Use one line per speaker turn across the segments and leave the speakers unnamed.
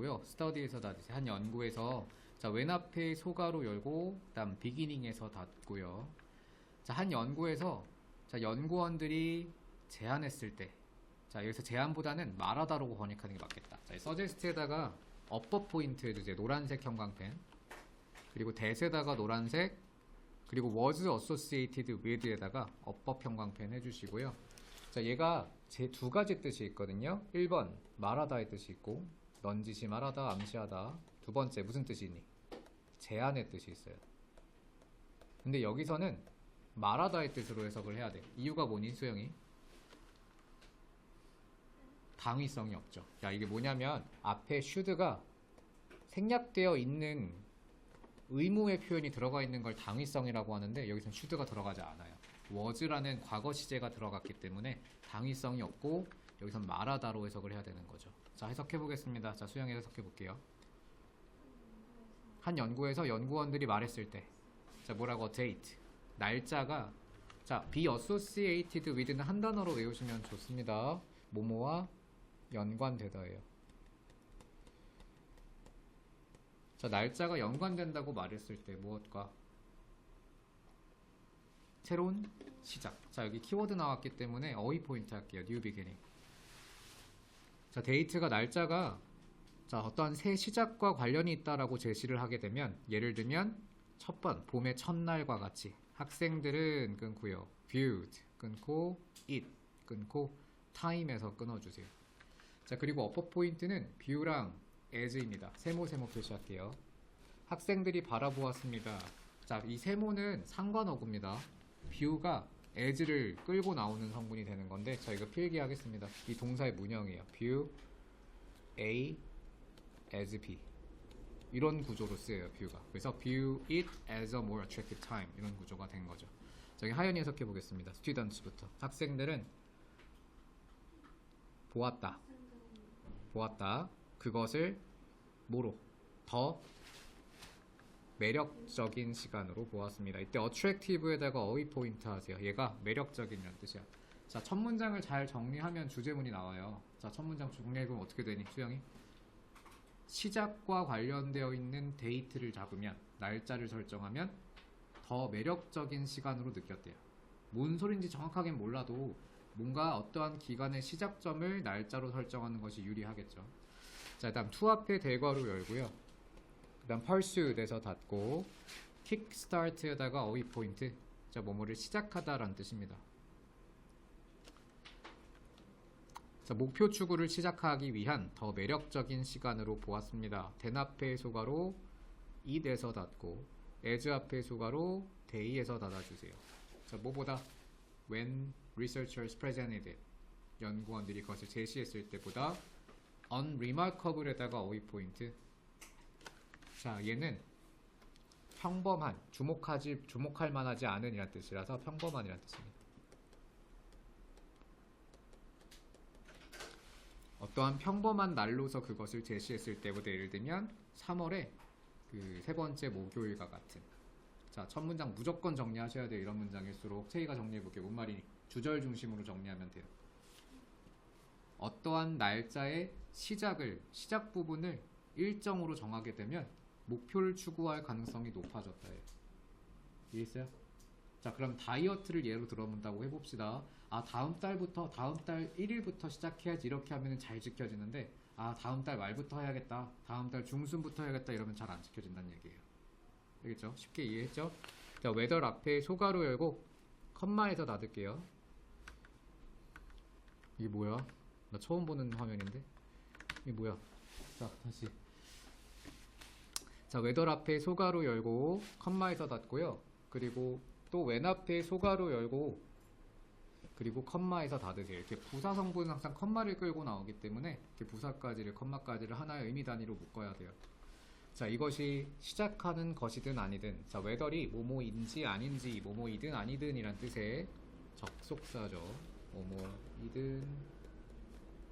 고요. 스터디에서 닫으세요. 한 연구에서 자, 왼 앞에 소가로 열고 그다음 비기닝에서 닫고요. 자, 한 연구에서 자, 연구원들이 제안했을 때 자, 여기서 제안보다는 말하다라고 번역하는 게 맞겠다. 자, 서제스트에다가 업버 포인트 해주세요. 노란색 형광펜. 그리고 대세다가 노란색, 그리고 was associated with에다가 업버 형광펜 해주시고요. 자, 얘가 제 두 가지 뜻이 있거든요. 1번 말하다의 뜻이 있고 넌지시 말하다, 암시하다. 두 번째 무슨 뜻이니? 제안의 뜻이 있어요. 근데 여기서는 말하다의 뜻으로 해석을 해야 돼. 이유가 뭐니, 수영이? 당위성이 없죠. 야, 이게 뭐냐면 앞에 should가 생략되어 있는 의무의 표현이 들어가 있는 걸 당위성이라고 하는데 여기서는 should가 들어가지 않아요. was라는 과거 시제가 들어갔기 때문에 당위성이 없고 여기선 말하다로 해석을 해야 되는 거죠. 자, 해석해 보겠습니다. 자, 수영이 해석해 볼게요. 한 연구에서 연구원들이 말했을 때 자, 뭐라고? date 날짜가 자, be associated with는 한 단어로 외우시면 좋습니다. 뭐뭐와 연관되다예요. 자, 날짜가 연관된다고 말했을 때 무엇과? 새로운 시작. 자, 여기 키워드 나왔기 때문에 어휘 포인트 할게요. new beginning. 자, 데이트가 날짜가 자, 어떠한 새 시작과 관련이 있다라고 제시를 하게 되면 예를 들면 첫 번 봄의 첫날과 같이 학생들은 끊고요. viewed 끊고 it 끊고 time에서 끊어주세요. 자, 그리고 어퍼 포인트는 view랑 as입니다. 세모 표시할게요. 학생들이 바라보았습니다. 자, 이 세모는 상관어구입니다. view가 as를 끌고 나오는 성분이 되는 건데 자, 이거 필기하겠습니다. 이 동사의 문형이에요. view A as B 이런 구조로 쓰여요. view가. 그래서 view it as a more attractive time 이런 구조가 된 거죠. 자, 여기 하연이 해석해 보겠습니다. students부터. 학생들은 보았다. 그것을 뭐로? 더 매력적인 시간으로 보았습니다. 이때 attractive에다가 어휘 포인트 하세요. 얘가 매력적인이라는 뜻이야. 자, 첫 문장을 잘 정리하면 주제문이 나와요. 자, 첫 문장 정리해보면 어떻게 되니, 수영이? 시작과 관련되어 있는 데이트를 잡으면, 날짜를 설정하면 더 매력적인 시간으로 느꼈대요. 뭔 소린지 정확하게는 몰라도 뭔가 어떠한 기간의 시작점을 날짜로 설정하는 것이 유리하겠죠. 자, 일단 to 앞에 대괄호 열고요. 그 다음 pursue에서 닫고 kickstart에다가 어휘 포인트. 자, 뭐뭐를 시작하다 라는 뜻입니다. 자, 목표 추구를 시작하기 위한 더 매력적인 시간으로 보았습니다. then 앞에 소가로 it에서 닫고 as 앞에 소가로 day에서 닫아주세요. 자, 뭐보다 when researchers presented it 연구원들이 그것을 제시했을 때보다 unremarkable에다가 어휘 포인트. 자, 얘는 평범한, 주목할 만하지 않은 이란 뜻이라서 평범한이란 뜻입니다. 어떠한 평범한 날로서 그것을 제시했을 때보다 예를 들면 3월에 그 세 번째 목요일과 같은. 자, 첫 문장 무조건 정리하셔야 돼요. 이런 문장일수록. 채희가 정리해볼게요. 뭔 말이니? 주절 중심으로 정리하면 돼요. 어떠한 날짜의 시작 부분을 일정으로 정하게 되면 목표를 추구할 가능성이 높아졌다 해요. 이해했어요? 자, 그럼 다이어트를 예로 들어본다고 해봅시다. 아, 다음 달 1일부터 시작해야지 이렇게 하면 잘 지켜지는데 아, 다음 달 말부터 해야겠다, 다음 달 중순부터 해야겠다 이러면 잘 안 지켜진다는 얘기예요. 알겠죠? 쉽게 이해했죠? 자, whether 앞에 소가로 열고 컴마에서 닫을게요. 이게 뭐야? 나 처음 보는 화면인데 이게 뭐야? 자, 다시. 자, whether 앞에 소가로 열고 컴마에서 닫고요. 그리고 또 when 앞에 소가로 열고 그리고 컴마에서 닫으세요. 이렇게 부사 성분은 항상 컴마를 끌고 나오기 때문에 이렇게 부사까지를 컴마까지를 하나의 의미 단위로 묶어야 돼요. 자, 이것이 시작하는 것이든 아니든 자, whether이 뭐뭐인지 아닌지 뭐뭐이든 아니든 이란 뜻의 접속사죠. 뭐뭐이든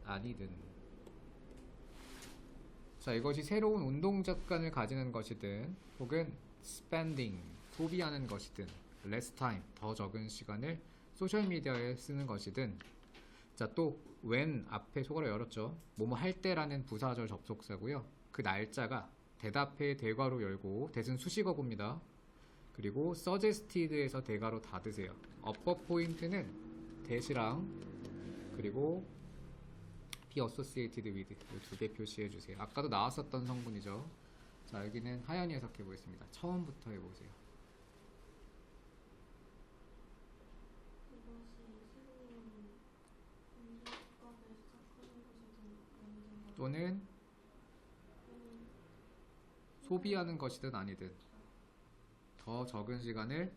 아니든. 자, 이것이 새로운 운동 습관을 가지는 것이든 혹은 spending 소비하는 것이든 less time 더 적은 시간을 소셜미디어에 쓰는 것이든. 자, 또 when 앞에 소가로 열었죠. 뭐뭐 할 때라는 부사절 접속사고요. 그 날짜가 대답해 대괄호 열고 대신 수식어구입니다. 그리고 suggested에서 대괄호 닫으세요. upper point는 대시랑 그리고 be associated with 이 두 개 표시해 주세요. 아까도 나왔었던 성분이죠. 자, 여기는 하연이 해석해 보겠습니다. 처음부터 해보세요. 또는 소비하는 것이든 아니든 더 적은 시간을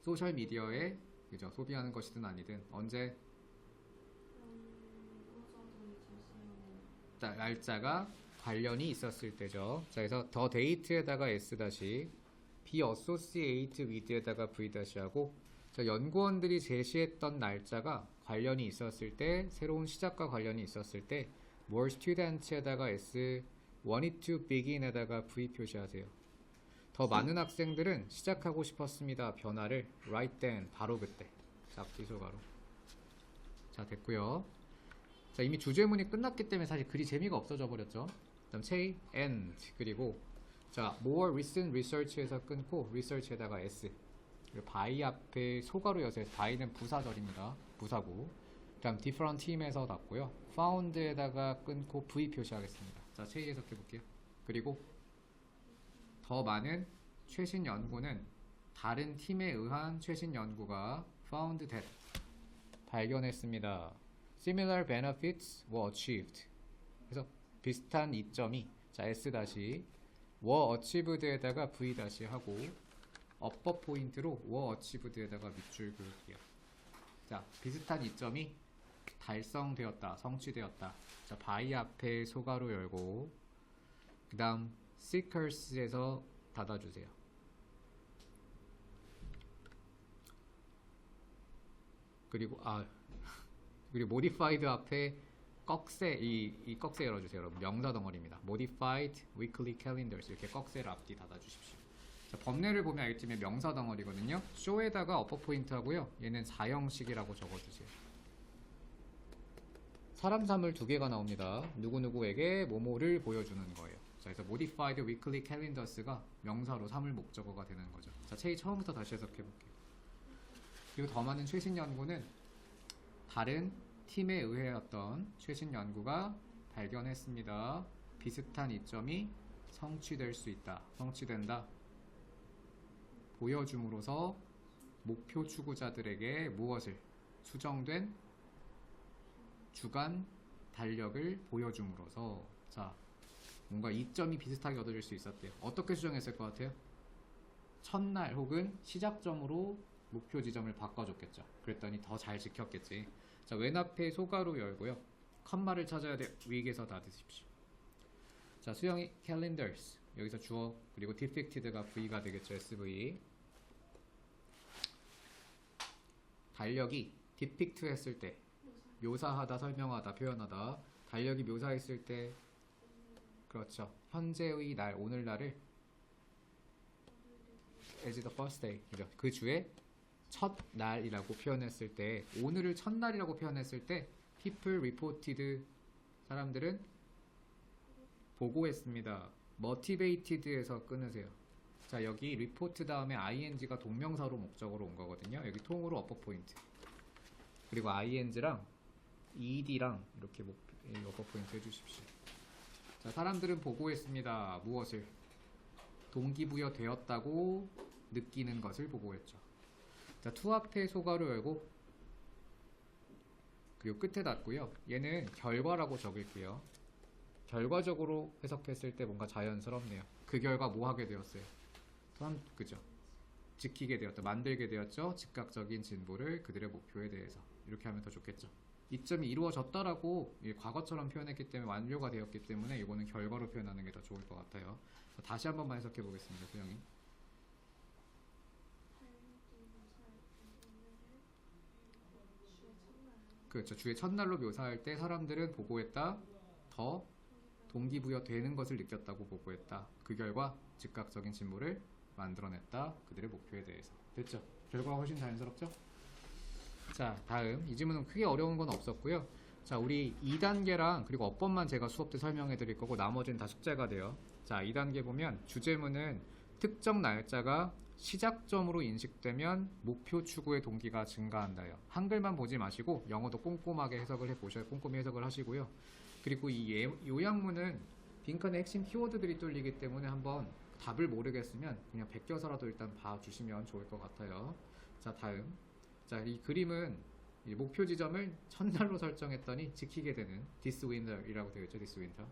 소셜미디어에 그죠? 소비하는 것이든 아니든 언제 날짜가 관련이 있었을 때죠. 자, 그래서 더 데이트에다가 s 다시 be associate with에다가 v 다시 하고 자, 연구원들이 제시했던 날짜가 관련이 있었을 때 새로운 시작과 관련이 있었을 때 more students에다가 s wanted to begin에다가 v 표시하세요. 더 많은 학생들은 시작하고 싶었습니다. 변화를 right then 바로 그때 짝지소가로. 자, 됐고요. 자, 이미 주제문이 끝났기 때문에 사실 글이 재미가 없어져 버렸죠. 그다음 say and 그리고 자 more recent research에서 끊고 research에다가 s 그리고 by 앞에 소가로 여세요. by는 부사절입니다. 부사구. 그다음 different team에서 닫고요. found에다가 끊고 v 표시하겠습니다. 자, say 해석해 볼게요. 그리고 더 많은 최신 연구는 다른 팀에 의한 최신 연구가 found that 발견했습니다. Similar benefits were achieved. 그래서 비슷한 이점이 자 S 다시 were achieved에다가 V 다시 하고 upper 포인트로 were achieved에다가 밑줄 그을게요. 자, 비슷한 이점이 달성되었다, 성취되었다. 자, by 앞에 소가로 열고 그 다음 seekers에서 닫아주세요. 그리고 그리고 modified 앞에 꺽쇠 이 꺽쇠 열어주세요. 여러분 명사 덩어리입니다. modified weekly calendars 이렇게 꺽쇠를 앞뒤 닫아주십시오. 자, 법례를 보면 알겠지만 명사 덩어리거든요. show에다가 upper 포인트 하고요. 얘는 사형식이라고 적어주세요. 사람 사물 두 개가 나옵니다. 누구누구에게 뭐뭐를 보여주는 거예요. 자, 그래서 modified weekly calendars가 명사로 사물 목적어가 되는 거죠. 자, 체이 처음부터 다시 해석해 볼게요. 그리고 더 많은 최신 연구는 다른 팀에 의해 어떤 최신 연구가 발견했습니다. 비슷한 이점이 성취될 수 있다. 성취된다. 보여줌으로써 목표 추구자들에게 무엇을 수정된 주간 달력을 보여줌으로써 자, 뭔가 이점이 비슷하게 얻어질 수 있었대요. 어떻게 수정했을 것 같아요? 첫날 혹은 시작점으로 목표 지점을 바꿔줬겠죠. 그랬더니 더 잘 지켰겠지. 자, 왼 앞에 소가로 열고요. 컴마를 찾아야 돼. 위에서 닫으십시오. 자, 수영이 calendars 여기서 주어 그리고 depicted가 V가 되겠죠. SV 달력이 depict 했을 때 묘사하다, 설명하다, 표현하다 달력이 묘사했을 때 그렇죠. 현재의 날, 오늘날을 as the first day 그죠? 그 주에 첫날이라고 표현했을 때 오늘을 첫날이라고 표현했을 때 people reported 사람들은 보고했습니다. motivated에서 끊으세요. 자, 여기 report 다음에 ing가 동명사로 목적으로 온 거거든요. 여기 통으로 upper 포인트 그리고 ing랑 ed랑 이렇게 upper 포인트 해주십시오. 자, 사람들은 보고했습니다. 무엇을? 동기부여 되었다고 느끼는 것을 보고했죠. 자, to 앞에 소가로 열고 그리고 끝에 닫고요. 얘는 결과라고 적을게요. 결과적으로 해석했을 때 뭔가 자연스럽네요. 그 결과 뭐 하게 되었어요? 그죠? 지키게 되었다. 만들게 되었죠. 즉각적인 진보를 그들의 목표에 대해서. 이렇게 하면 더 좋겠죠. 이점이 이루어졌다라고 과거처럼 표현했기 때문에 완료가 되었기 때문에 이거는 결과로 표현하는 게 더 좋을 것 같아요. 다시 한 번만 해석해 보겠습니다. 수영이. 그렇죠. 주의 첫날로 묘사할 때 사람들은 보고했다. 더 동기부여 되는 것을 느꼈다고 보고했다. 그 결과 즉각적인 진보를 만들어냈다. 그들의 목표에 대해서. 됐죠? 결과가 훨씬 자연스럽죠? 자, 다음 이 질문은 크게 어려운 건 없었고요. 자, 우리 2단계랑 그리고 어법만 제가 수업 때 설명해 드릴 거고 나머지는 다 숙제가 돼요. 자, 2단계 보면 주제문은 특정 날짜가 시작점으로 인식되면 목표 추구의 동기가 증가한다요. 한글만 보지 마시고 영어도 꼼꼼하게 해석을 해보셔야 꼼꼼히 해석을 하시고요. 그리고 이 요약문은 빈칸에 핵심 키워드들이 뚫리기 때문에 한번 답을 모르겠으면 그냥 베껴서라도 일단 봐주시면 좋을 것 같아요. 자, 다음. 자, 이 그림은 이 목표 지점을 첫날로 설정했더니 지키게 되는 this winter이라고 되어 있죠. this winter.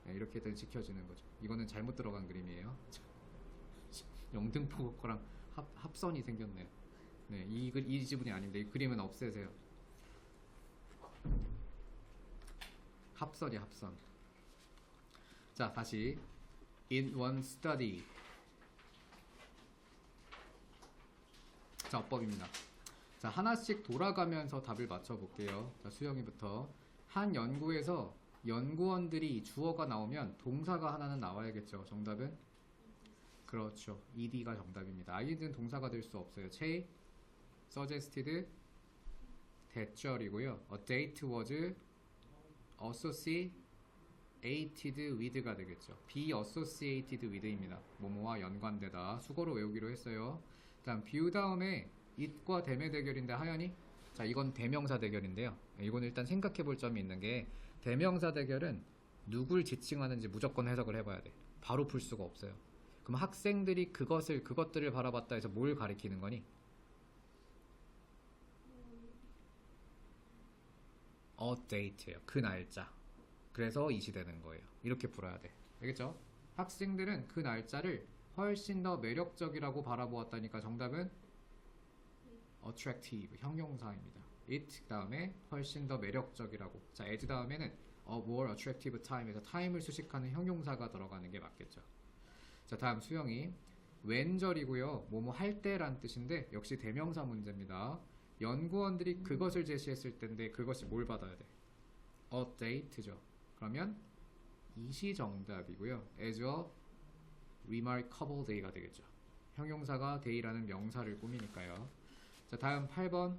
네, 이렇게 되면 지켜지는 거죠. 이거는 잘못 들어간 그림이에요. 영등포 거랑 합선이 생겼네요. 네, 이 지분이 아닌데 이 그림은 없애세요. 합선이 합선. 자, 다시 in one study. 자, 어법입니다. 자, 하나씩 돌아가면서 답을 맞춰볼게요. 자, 수영이부터. 한 연구에서 연구원들이 주어가 나오면 동사가 하나는 나와야겠죠. 정답은? 그렇죠. ed가 정답입니다. ing는 동사가 될 수 없어요. chase, suggested, 대절이고요. a date was associated with가 되겠죠. be associated with입니다. 뭐뭐와 연관되다. 수거로 외우기로 했어요. 다음 view 다음에 it과 대매 대결인데 하연이? 자, 이건 대명사 대결인데요. 이건 일단 생각해 볼 점이 있는 게 대명사 대결은 누굴 지칭하는지 무조건 해석을 해봐야 돼. 바로 풀 수가 없어요. 그럼 학생들이 그것들을 바라봤다 해서 뭘 가리키는 거니? a date예요. 그 날짜. 그래서 이시 되는 거예요. 이렇게 풀어야 돼. 알겠죠? 학생들은 그 날짜를 훨씬 더 매력적이라고 바라보았다니까 정답은 attractive, 형용사입니다. it 다음에 훨씬 더 매력적이라고. 자, as 다음에는 a more attractive time에서 time을 수식하는 형용사가 들어가는 게 맞겠죠. 자, 다음 수영이 웬절이고요. 뭐뭐 할 때란 뜻인데 역시 대명사 문제입니다. 연구원들이 그것을 제시했을 때인데 그것이 뭘 받아야 돼? a date죠. 그러면 이시 정답이고요. as a remarkable day가 되겠죠. 형용사가 day라는 명사를 꾸미니까요. 자, 다음 8번.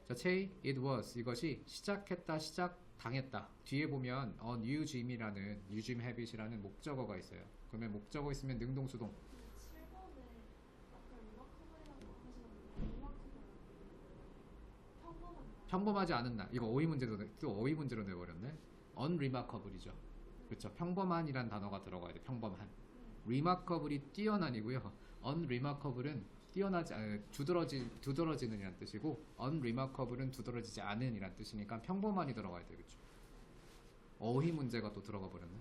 자, say it was. 이것이 시작했다, 시작당했다. 뒤에 보면 a new gym이라는 new gym habit이라는 목적어가 있어요. 그러면 목적어 있으면 능동수동.
7번에 아까 리마커블이라고 하셨는데
평범하지 않은 날. 이거 어휘 문제도 또 어휘 문제로 내버렸네. unremarkable이죠. 그렇죠. 평범한이란 단어가 들어가야 돼. 평범한. remarkable이 뛰어난이고요. unremarkable은 뛰어나지 두드러지는 이란 뜻이고 unremarkable은 두드러지지 않은 이란 뜻이니까 평범한이 들어가야 되겠죠. 어휘 문제가 또 들어가 버렸네.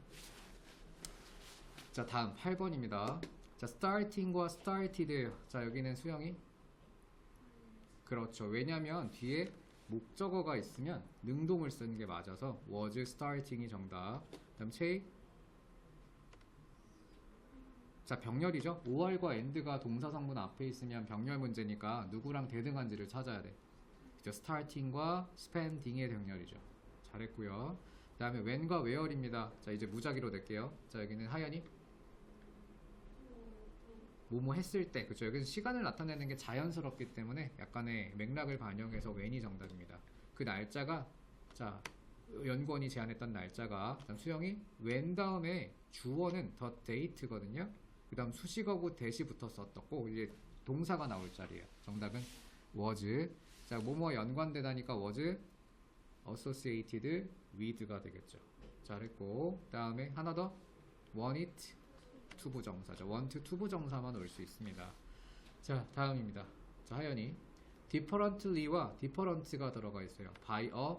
자, 다음 8번입니다. 자, starting과 started. 자, 여기는 수영이 그렇죠. 왜냐면 뒤에 목적어가 있으면 능동을 쓰는 게 맞아서 was starting이 정답. 다음 say. 자, 병렬이죠. 5월과 end가 동사성분 앞에 있으면 병렬 문제니까 누구랑 대등한지를 찾아야 돼. 그죠? starting과 spending의 병렬이죠. 잘했고요. 그 다음에 when과 where입니다. 자, 이제 무작위로 낼게요. 자, 여기는 하연이 뭐뭐 했을 때, 그쵸? 여기서 시간을 나타내는 게 자연스럽기 때문에 약간의 맥락을 반영해서 when이 정답입니다. 그 날짜가, 자, 연구원이 제안했던 날짜가, 그다음 수영이 when 다음에 주어는 the date거든요. 그 다음 수식어고 대시 붙었었고 이제 동사가 나올 자리예요. 정답은 was. 자, 뭐뭐 연관되다니까 was associated with가 되겠죠. 잘했고, 그 다음에 하나 더 want it 투부정사죠. want 투부정사만 올 수 있습니다. 자, 다음입니다. 자, 하연이 differently와 different가 들어가 있어요. by a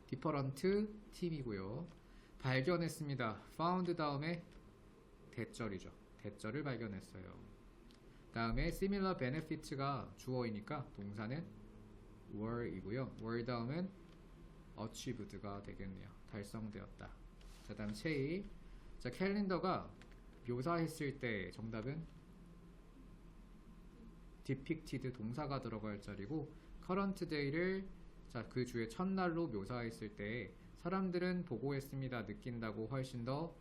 different 팀이고요. 발견했습니다. found 다음에 대절이죠. 대절을 발견했어요. 다음에 similar benefits가 주어이니까 동사는 were이고요. were 다음은 achieved가 되겠네요. 달성되었다. 자, 다음 say. 자, 캘린더가 묘사했을 때 정답은 depicted 동사가 들어갈 자리고 current day를 자, 그 주의 첫날로 묘사했을 때 사람들은 보고했습니다. 느낀다고 훨씬 더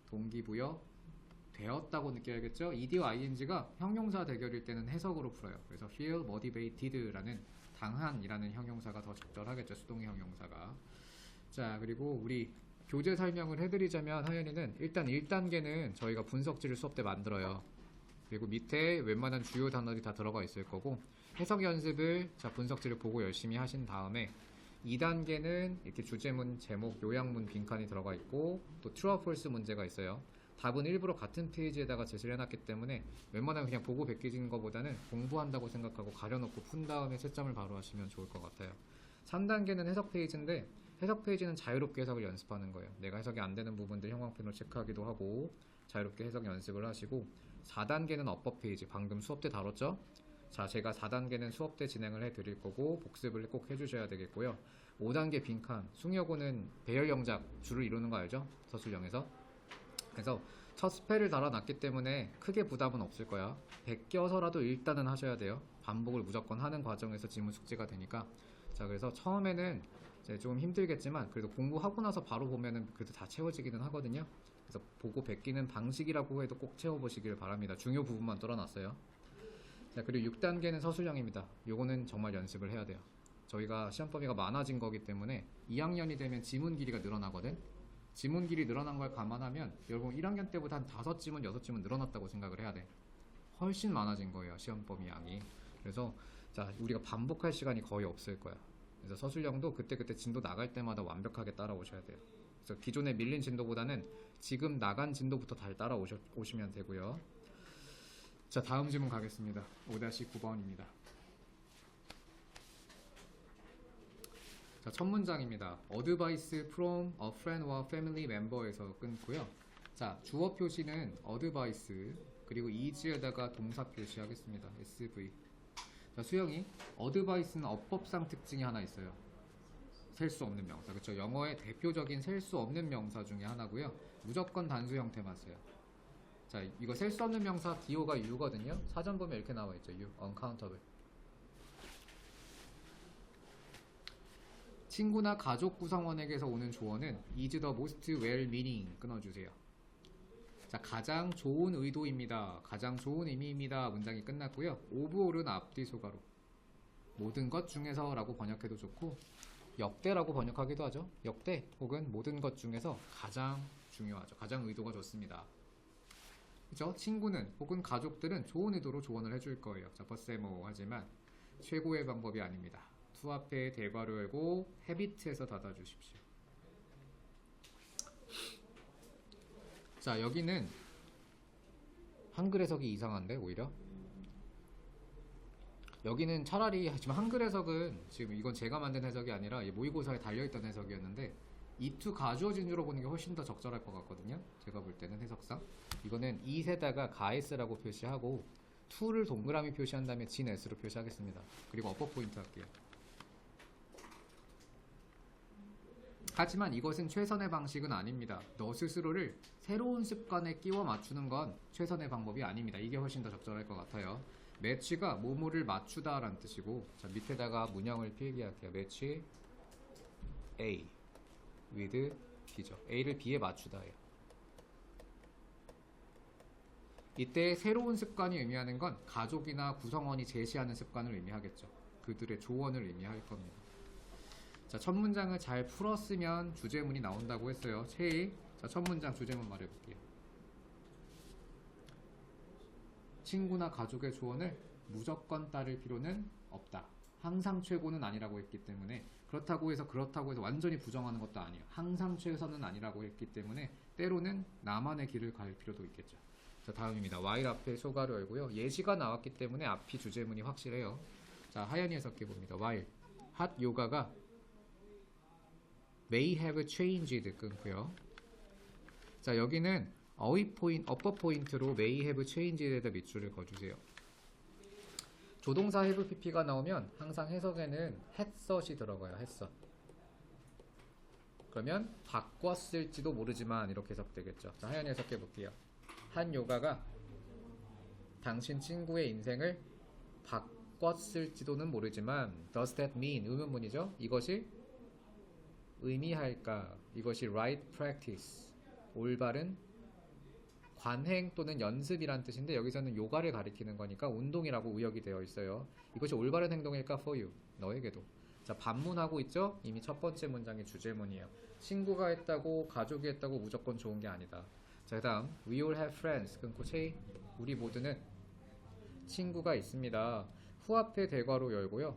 동기부여 되었다고 느껴야겠죠. ed와 ing가 형용사 대결일 때는 해석으로 풀어요. 그래서 feel motivated라는 당한이라는 형용사가 더 적절하겠죠. 수동의 형용사가. 자, 그리고 우리 교재 설명을 해드리자면 하연이는 일단 1단계는 저희가 분석지를 수업 때 만들어요. 그리고 밑에 웬만한 주요 단어들이 다 들어가 있을 거고 해석 연습을 자 분석지를 보고 열심히 하신 다음에 2단계는 이렇게 주제문, 제목, 요약문 빈칸이 들어가 있고 또 true or false 문제가 있어요. 답은 일부러 같은 페이지에다가 제시를 해놨기 때문에 웬만하면 그냥 보고 베끼는 것보다는 공부한다고 생각하고 가려놓고 푼 다음에 채점을 바로 하시면 좋을 것 같아요. 3단계는 해석 페이지인데 해석 페이지는 자유롭게 해석을 연습하는 거예요. 내가 해석이 안 되는 부분들 형광펜으로 체크하기도 하고 자유롭게 해석 연습을 하시고 4단계는 어법 페이지, 방금 수업 때 다뤘죠? 자, 제가 4단계는 수업 때 진행을 해 드릴 거고 복습을 꼭 해주셔야 되겠고요. 5단계 빈칸, 숭여고는 배열 영작 줄을 이루는 거 알죠? 서술형에서. 그래서 첫 스펠을 달아놨기 때문에 크게 부담은 없을 거야. 베껴서라도 일단은 하셔야 돼요. 반복을 무조건 하는 과정에서 지문 숙지가 되니까. 자, 그래서 처음에는 이제 좀 힘들겠지만 그래도 공부하고 나서 바로 보면은 그래도 다 채워지기는 하거든요. 그래서 보고 베끼는 방식이라고 해도 꼭 채워보시길 바랍니다. 중요 부분만 뚫어놨어요. 자, 그리고 6단계는 서술형입니다. 요거는 정말 연습을 해야 돼요. 저희가 시험 범위가 많아진 거기 때문에 2학년이 되면 지문 길이가 늘어나거든. 지문 길이 늘어난 걸 감안하면 여러분 1학년 때보다 한 5지문, 6지문 늘어났다고 생각을 해야 돼. 훨씬 많아진 거예요, 시험 범위 양이. 그래서 자, 우리가 반복할 시간이 거의 없을 거야. 그래서 서술형도 그때그때 진도 나갈 때마다 완벽하게 따라오셔야 돼요. 그래서 기존에 밀린 진도보다는 지금 나간 진도부터 잘 따라오시면 되고요. 자, 다음 질문 가겠습니다. 5-9번입니다. 자, 첫 문장입니다. Advice from a friend or family member에서 끊고요. 자, 주어 표시는 advice 그리고 is에다가 동사 표시하겠습니다. SV. 자, 수영이 advice는 어법상 특징이 하나 있어요. 셀 수 없는 명사. 그렇죠? 영어의 대표적인 셀 수 없는 명사 중에 하나고요. 무조건 단수 형태만 써요. 자, 이거 셀 수 없는 명사 do가 u거든요. 사전 보면 이렇게 나와 있죠. u, uncountable. 친구나 가족 구성원에게서 오는 조언은 is the most well-meaning 끊어주세요. 자, 가장 좋은 의도입니다. 가장 좋은 의미입니다. 문장이 끝났고요. overall은 앞뒤 소가로 모든 것 중에서 라고 번역해도 좋고 역대라고 번역하기도 하죠. 역대 혹은 모든 것 중에서 가장 중요하죠. 가장 의도가 좋습니다. 그죠? 친구는 혹은 가족들은 좋은 의도로 조언을 해줄 거예요. 자, 버세모 하지만 최고의 방법이 아닙니다. to 앞에 대괄호 열고 habit에서 닫아주십시오. 자, 여기는 한글 해석이 이상한데 오히려 여기는 차라리 지금 한글 해석은 지금 이건 제가 만든 해석이 아니라 모의고사에 달려있던 해석이었는데 이 to 가주어진 주로 보는 게 훨씬 더 적절할 것 같거든요. 제가 볼 때는 해석상 이거는 it에다가 가s라고 표시하고 to를 동그라미 표시한 다음에 진 s로 표시하겠습니다. 그리고 어법 포인트 할게요. 하지만 이것은 최선의 방식은 아닙니다. 너 스스로를 새로운 습관에 끼워 맞추는 건 최선의 방법이 아닙니다. 이게 훨씬 더 적절할 것 같아요. 매치가 뭐뭐를 맞추다 라는 뜻이고 자, 밑에다가 문형을 필기할게요. 매치 A with B죠. A를 B에 맞추다예요. 이때 새로운 습관이 의미하는 건 가족이나 구성원이 제시하는 습관을 의미하겠죠. 그들의 조언을 의미할 겁니다. 자, 첫 문장을 잘 풀었으면 주제문이 나온다고 했어요. 최일. 자, 첫 문장 주제문 말해볼게요. 친구나 가족의 조언을 무조건 따를 필요는 없다. 항상 최고는 아니라고 했기 때문에 그렇다고 해서 완전히 부정하는 것도 아니에요. 항상 최선은 아니라고 했기 때문에 때로는 나만의 길을 갈 필요도 있겠죠. 자, 다음입니다. while 앞에 소가로 열고요. 예시가 나왔기 때문에 앞이 주제문이 확실해요. 자, 하연이 해석해봅니다. while 핫 요가가 may have changed 끊고요. 자, 여기는 어휘 포인트, 어법 포인트로 may have changed에다 밑줄을 그어주세요. 조동사 have pp가 나오면 항상 해석에는 had섯이 들어가요. had섯. 그러면 바꿨을지도 모르지만 이렇게 해석되겠죠. 자, 하연이 해석해 볼게요. 한 요가가 당신 친구의 인생을 바꿨을지도는 모르지만 does that mean 의문문이죠. 이것이 의미할까? 이것이 right practice 올바른 관행 또는 연습이란 뜻인데 여기서는 요가를 가리키는 거니까 운동이라고 의역이 되어 있어요. 이것이 올바른 행동일까 for you 너에게도. 자, 반문하고 있죠? 이미 첫 번째 문장의 주제문이에요. 친구가 했다고 가족이 했다고 무조건 좋은 게 아니다. 자, 그다음 we all have friends 끊고 say 우리 모두는 친구가 있습니다. 후 앞에 대괄호 열고요.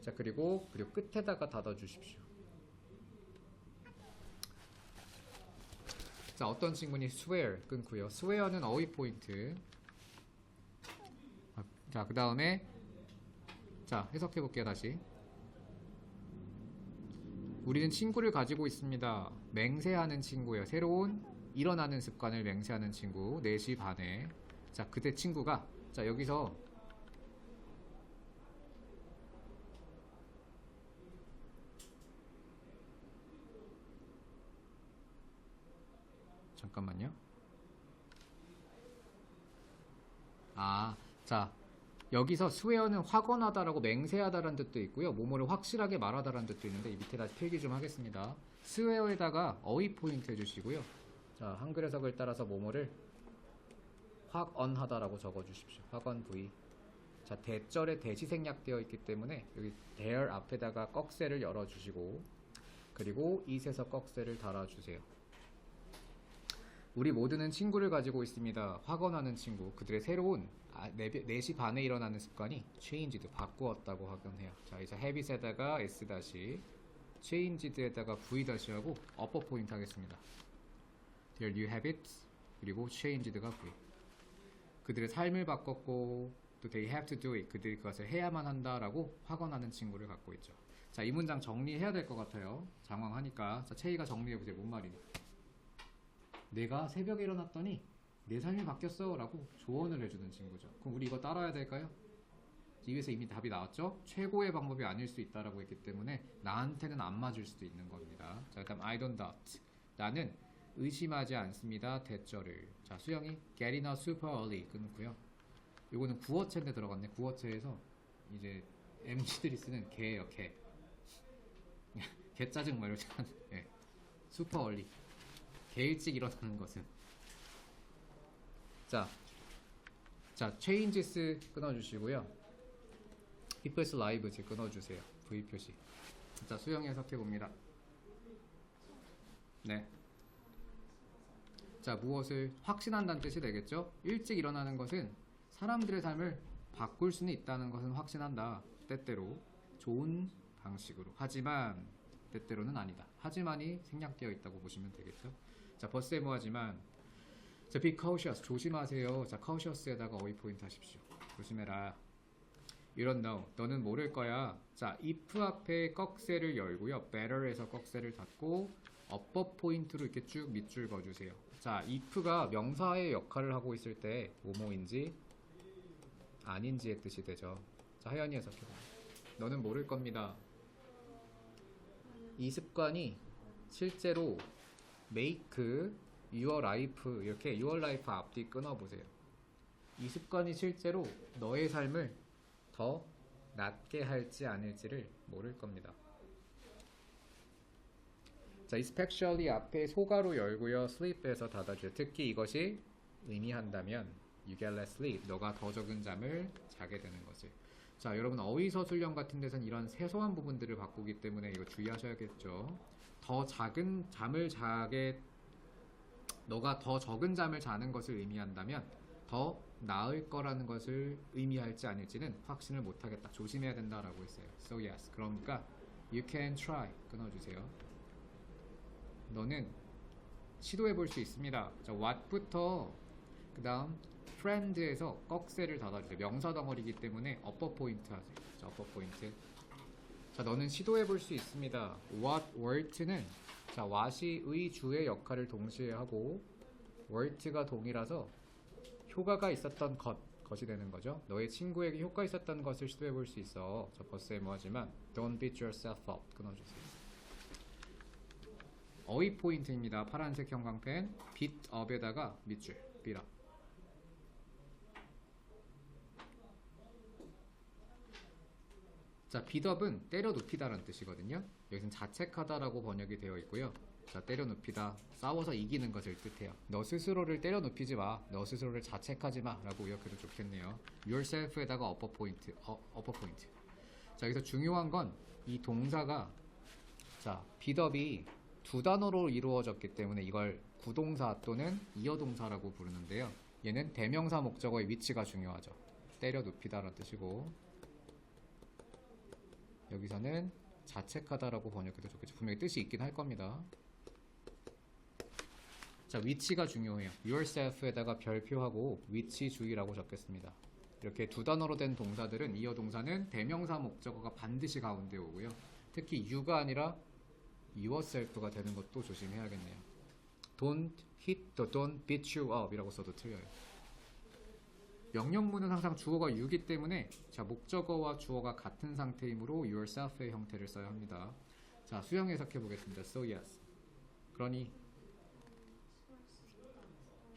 자, 그리고 끝에다가 닫아 주십시오. 자, 어떤 친구니 swear 끊고요. swear는 어휘 포인트. 자, 그 다음에 자, 해석해 볼게요. 다시. 우리는 친구를 가지고 있습니다. 맹세하는 친구예요. 새로운 일어나는 습관을 맹세하는 친구. 4시 반에. 자, 그때 친구가 자, 여기서 잠깐만요. 자, 여기서 swear는 확언하다라고 맹세하다라는 뜻도 있고요. 뭐뭐를 확실하게 말하다라는 뜻도 있는데 이 밑에 다시 필기 좀 하겠습니다. swear에다가 어휘 포인트 해주시고요. 자, 한글 해석을 따라서 뭐뭐를 확언하다라고 적어주십시오. 확언 V. 자, 대절에 대시 생략되어 있기 때문에 여기 there 앞에다가 꺽쇠를 열어주시고 그리고 it에서 꺽쇠를 달아주세요. 우리 모두는 친구를 가지고 있습니다. 확언하는 친구. 그들의 새로운 4시 반에 일어나는 습관이 changed, 바꾸었다고 확언해요. 자, 이제 habit에다가 s 다시 changed에다가 v 다시 하고 upper 포인트 하겠습니다. Their new habits 그리고 changed가 v. 그들의 삶을 바꿨고 또 they have to do it. 그들이 그것을 해야만 한다라고 확언하는 친구를 갖고 있죠. 자, 이 문장 정리해야 될 것 같아요. 장황하니까. 자, 채희가 정리해보세요. 뭔 말이니? 내가 새벽에 일어났더니 내 삶이 바뀌었어 라고 조언을 해주는 친구죠. 그럼 우리 이거 따라야 될까요? 입에서 이미 답이 나왔죠? 최고의 방법이 아닐 수 있다라고 했기 때문에 나한테는 안 맞을 수도 있는 겁니다. 자, 그다음 I don't doubt. 나는 의심하지 않습니다. 대절을. 자, 수영이 getting up super early 끊고요. 요거는 구어체인데 들어갔네. 구어체에서 이제 MC들이 쓰는 개예요. 개. 개 짜증 말 이러지 않은. 예. super early. 개 일찍 일어나는 것은. 자, changes 끊어주시고요. people's lives 끊어주세요. V 표시. 자, 수영이 해석해 봅니다. 네. 자, 무엇을 확신한다는 뜻이 되겠죠? 일찍 일어나는 것은 사람들의 삶을 바꿀 수는 있다는 것은 확신한다. 때때로 좋은 방식으로. 하지만 때때로는 아니다. 하지만이 생략되어 있다고 보시면 되겠죠? 자, 버스에 하지만 자, be cautious. 조심하세요. 자, cautious에다가 어휘 포인트 하십시오. 조심해라. You don't know. 너는 모를 거야. 자, if 앞에 꺽쇠를 열고요. better에서 꺽쇠를 닫고 upper 포인트로 이렇게 쭉 밑줄 그어주세요. 자, if가 명사의 역할을 하고 있을 때 뭐뭐인지 아닌지의 뜻이 되죠. 자, 하연이 해석해봐. 너는 모를 겁니다. 이 습관이 실제로 make your life 이렇게 your life 앞뒤 끊어보세요. 이 습관이 실제로 너의 삶을 더 낫게 할지 아닐지를 모를 겁니다. 자, especially 앞에 소가로 열고요. sleep에서 닫아줘요. 특히 이것이 의미한다면 you get less sleep. 너가 더 적은 잠을 자게 되는 것을. 자, 여러분 어휘서술형 같은 데서는 이런 세소한 부분들을 바꾸기 때문에 이거 주의하셔야겠죠. 더 작은 잠을 자게 너가 더 적은 잠을 자는 것을 의미한다면 더 나을 거라는 것을 의미할지 아닐지는 확신을 못하겠다. 조심해야 된다라고 했어요. So yes. 그러니까 you can try 끊어주세요. 너는 시도해 볼 수 있습니다. 자, what부터 그 다음 friend에서 꺽쇠를 닫아주세요. 명사 덩어리이기 때문에 upper 포인트 하세요. 자, upper 포인트. 자, 너는 시도해 볼 수 있습니다. what were는 자, what이 의 주의 역할을 동시에 하고 were가 동이라서 효과가 있었던 것이 되는 거죠. 너의 친구에게 효과 있었던 것을 시도해 볼 수 있어. 자, 버스에 하지만 don't beat yourself up 끊어주세요. 어휘 포인트입니다. 파란색 형광펜 beat up에다가 밑줄 beat up. 자, beat up은 때려 눕히다라는 뜻이거든요. 여기서는 자책하다라고 번역이 되어 있고요. 자, 때려눕히다. 싸워서 이기는 것을 뜻해요. 너 스스로를 때려눕히지 마. 너 스스로를 자책하지 마. 라고 의역해도 좋겠네요. yourself에다가 upper point. upper point. 자, 여기서 중요한 건 이 동사가 자, 비더비 두 단어로 이루어졌기 때문에 이걸 구동사 또는 이어동사라고 부르는데요. 얘는 대명사 목적어의 위치가 중요하죠. 때려눕히다라는 뜻이고 여기서는 자책하다라고 번역해도 좋겠죠. 분명히 뜻이 있긴 할 겁니다. 자, 위치가 중요해요. yourself에다가 별표하고 위치주의라고 적겠습니다. 이렇게 두 단어로 된 동사들은 이어동사는 대명사 목적어가 반드시 가운데 오고요. 특히 you가 아니라 yourself가 되는 것도 조심해야겠네요. Don't hit the don't beat you up 이라고 써도 틀려요. 명령문은 항상 주어가 you이기 때문에 자, 목적어와 주어가 같은 상태이므로 yourself의 형태를 써야 합니다. 자, 수영 해석해 보겠습니다. So yes. 그러니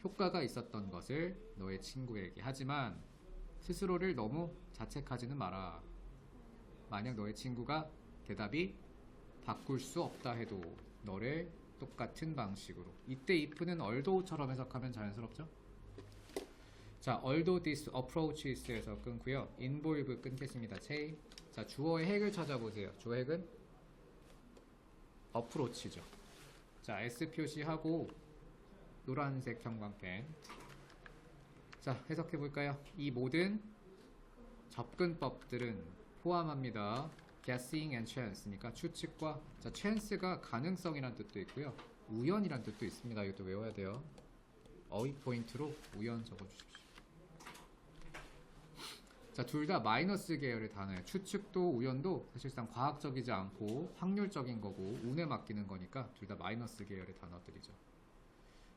효과가 있었던 것을 너의 친구에게 하지만 스스로를 너무 자책하지는 마라. 만약 너의 친구가 대답이 바꿀 수 없다 해도 너를 똑같은 방식으로 이때 if는 although처럼 해석하면 자연스럽죠? 자, although this approach is에서 끊고요. involve 끊겠습니다. 자, 주어의 핵을 찾아보세요. 주어 핵은 approach죠. 자, S 표시하고 노란색 형광펜. 자, 해석해 볼까요? 이 모든 접근법들은 포함합니다. guessing and chance니까 추측과 자, chance가 가능성이란 뜻도 있고요. 우연이란 뜻도 있습니다. 이것도 외워야 돼요. 어휘 포인트로 우연 적어주십시오. 자, 둘 다 마이너스 계열의 단어예요. 추측도 우연도 사실상 과학적이지 않고 확률적인 거고 운에 맡기는 거니까 둘 다 마이너스 계열의 단어들이죠.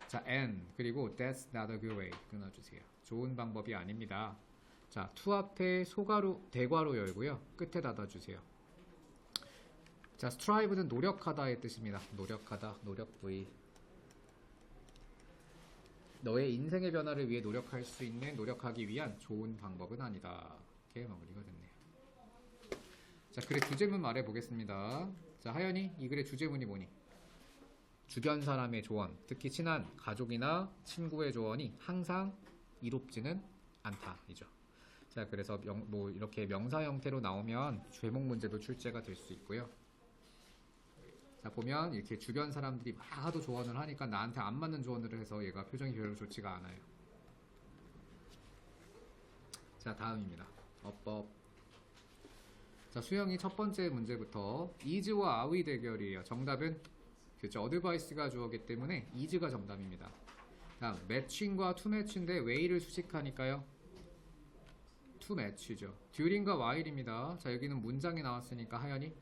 자, and 그리고 that's not a good way 끊어주세요. 좋은 방법이 아닙니다. 자, to 앞에 소가로 대괄호 열고요. 끝에 닫아주세요. 자, strive는 노력하다의 뜻입니다. 노력하다, 노력 부위. 너의 인생의 변화를 위해 노력할 수 있는 노력하기 위한 좋은 방법은 아니다. 이렇게 마무리가 됐네요. 자, 글의 주제문 말해보겠습니다. 자, 하연이 이 글의 주제문이 뭐니? 주변 사람의 조언, 특히 친한 가족이나 친구의 조언이 항상 이롭지는 않다 이죠. 자, 그래서 뭐 이렇게 명사 형태로 나오면 죄목 문제도 출제가 될 수 있고요. 자, 보면 이렇게 주변 사람들이 막 하도 조언을 하니까 나한테 안 맞는 조언을 해서 얘가 표정이 별로 좋지가 않아요. 자, 다음입니다. 어법. 자, 수영이 첫 번째 문제부터 is와 are의 대결이에요. 정답은 그렇죠. 어드바이스가 주어기 때문에 is가 정답입니다. 다음 matching과 to match인데 way를 수식하니까요. to match죠. during과 while입니다. 자, 여기는 문장이 나왔으니까 하연이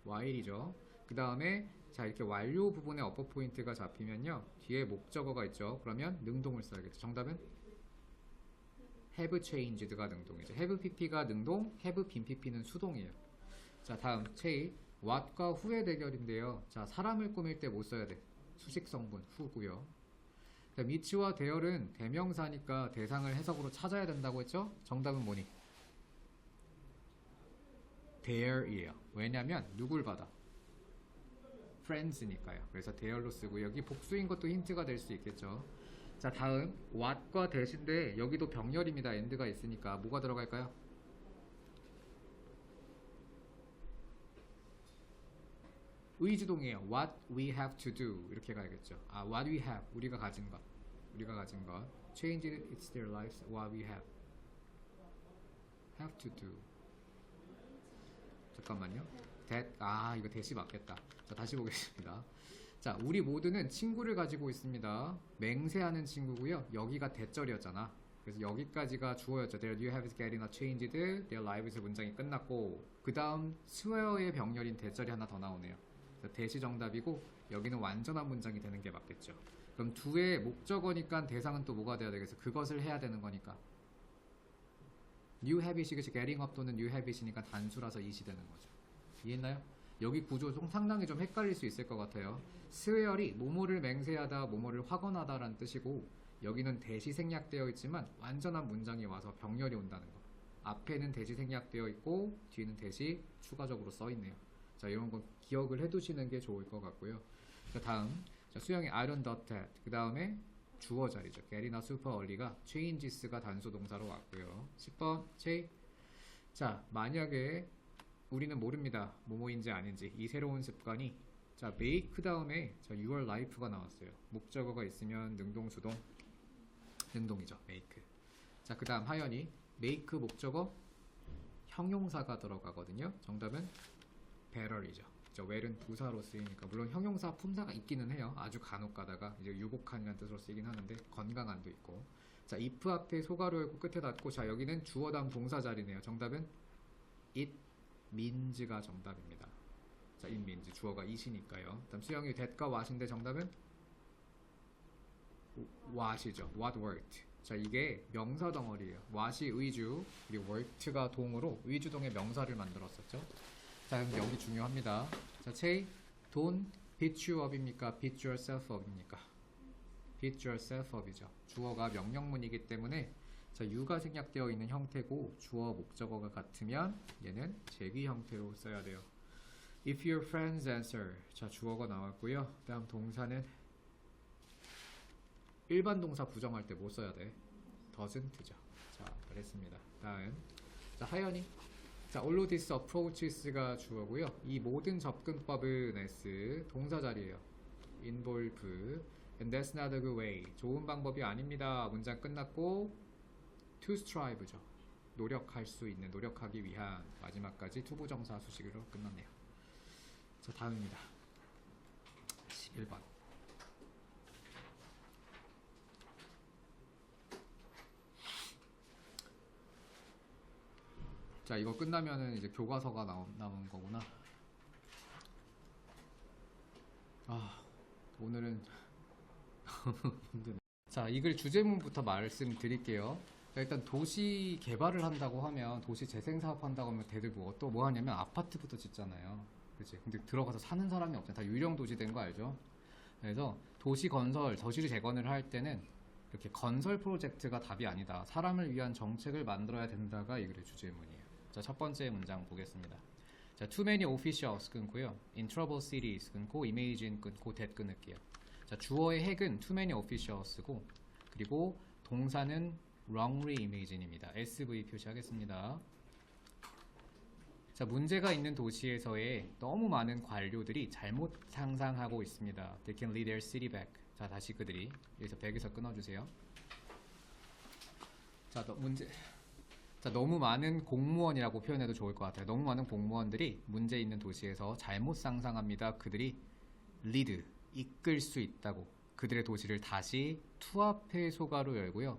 while이죠. 그 다음에 자, 이렇게 완료 부분에 어퍼 포인트가 잡히면요 뒤에 목적어가 있죠. 그러면 능동을 써야겠죠. 정답은 have changed가 능동이죠. have pp가 능동, have been pp는 수동이에요. 자, 다음 what과 who의 대결인데요. 자, 사람을 꾸밀 때 뭐 써야 돼? 수식 성분 who고요. 미치와 대열은 대명사니까 대상을 해석으로 찾아야 된다고 했죠. 정답은 뭐니? there이에요. 왜냐면 누굴 받아? friends니까요. 그래서 대열로 쓰고 여기 복수인 것도 힌트가 될 수 있겠죠. 자, 다음 what과 that인데 여기도 병렬입니다. and가 있으니까 뭐가 들어갈까요? 의주동이에요. what we have to do 이렇게 가야겠죠. 아, what we have 우리가 가진 것 change it's their lives what we have to do. 잠깐만요. 이거 that이 맞겠다. 자, 다시 보겠습니다. 자, 우리 모두는 친구를 가지고 있습니다. 맹세하는 친구고요. 여기가 대절이었잖아. 그래서 여기까지가 주어였죠. Their new habits getting not changed. Their lives 문장이 끝났고 그 다음 swear의 병렬인 대절이 하나 더 나오네요. that이 정답이고 여기는 완전한 문장이 되는 게 맞겠죠. 그럼 do의 목적어니까 대상은 또 뭐가 돼야 되겠어? 그것을 해야 되는 거니까 new habit이 getting up 또는 new habit이니까 단수라서 it이 되는 거죠. 이해했나요? 여기 구조 좀 상당히 좀 헷갈릴 수 있을 것 같아요. swear이 뭐뭐를 맹세하다, 뭐뭐를 확언하다 라는 뜻이고 여기는 that이 생략되어 있지만 완전한 문장이 와서 병렬이 온다는 거. 앞에는 that이 생략되어 있고 뒤에는 that이 추가적으로 써 있네요. 자, 이런 건 기억을 해두시는 게 좋을 것 같고요. 자, 다음. 자, 수영이 I don't doubt that. 그 다음에 주어 자리죠. get이나 super early가 changes가 단수 동사로 왔고요. 10번 제. 자, 만약에 우리는 모릅니다. 뭐뭐인지 아닌지. 이 새로운 습관이 자, make 다음에 자, your life가 나왔어요. 목적어가 있으면 능동, 수동, 능동이죠. make. 자, 그 다음 하연이 make 목적어 형용사가 들어가거든요. 정답은 better이죠. well은 부사로 쓰이니까 물론 형용사 품사가 있기는 해요. 아주 간혹 가다가 이제 유복한이라는 뜻으로 쓰이긴 하는데 건강한도 있고. 자, if 앞에 소가로 열고 끝에 닫고 자, 여기는 주어 다음 동사 자리네요. 정답은 it means가 정답입니다. 자, it means 주어가 it이니까요. 다음 수영이 that과 what인데 정답은 what이죠. what worked. 자, 이게 명사 덩어리예요. what이 의주 그리고 worked가 동으로 의주동의 명사를 만들었었죠. 자, 그럼 여기 중요합니다. 자, 체이 don't beat you up입니까? beat yourself up입니까? beat yourself up이죠. 주어가 명령문이기 때문에 자, you가 생략되어 있는 형태고 주어 목적어가 같으면 얘는 제귀 형태로 써야 돼요. If your friends answer. 자, 주어가 나왔고요. 다음 동사는 일반 동사 부정할 때 뭐 써야 돼? doesn't죠. 자, 그랬습니다. 다음. 자, 하연이. 자, all of these approaches가 주어고요. 이 모든 접근법은 S 동사 자리예요. involve. And that's not a good way. 좋은 방법이 아닙니다. 문장 끝났고 to strive죠. 노력할 수 있는, 노력하기 위한 마지막까지 투부정사 수식으로 끝났네요. 자, 다음입니다. 11번. 자, 이거 끝나면은 이제 교과서가 남은 거구나. 아, 오늘은 너무 힘드네. 자, 이 글 주제문부터 말씀드릴게요. 자, 일단 도시 개발을 한다고 하면, 도시 재생 사업 한다고 하면 대들 뭐 하냐면 아파트부터 짓잖아요. 그치? 근데 들어가서 사는 사람이 없잖아. 다 유령 도시 된 거 알죠? 그래서 도시 건설, 도시 재건을 할 때는 이렇게 건설 프로젝트가 답이 아니다. 사람을 위한 정책을 만들어야 된다가 이 글의 주제문이에요. 자, 첫 번째 문장 보겠습니다. 자, too many officials 끊고요. in trouble cities 끊고 imagine 끊고 that 끊을게요. 자, 주어의 핵은 too many officials고 그리고 동사는 wrongly imagine입니다. SV 표시하겠습니다. 자, 문제가 있는 도시에서의 너무 많은 관료들이 잘못 상상하고 있습니다. They can lead their city back. 자, 다시 그들이 여기서 100에서 끊어주세요. 자, 너무 많은 공무원이라고 표현해도 좋을 것 같아요. 너무 많은 공무원들이 문제 있는 도시에서 잘못 상상합니다. 그들이 lead, 이끌 수 있다고. 그들의 도시를 다시 투합해 소가로 열고요.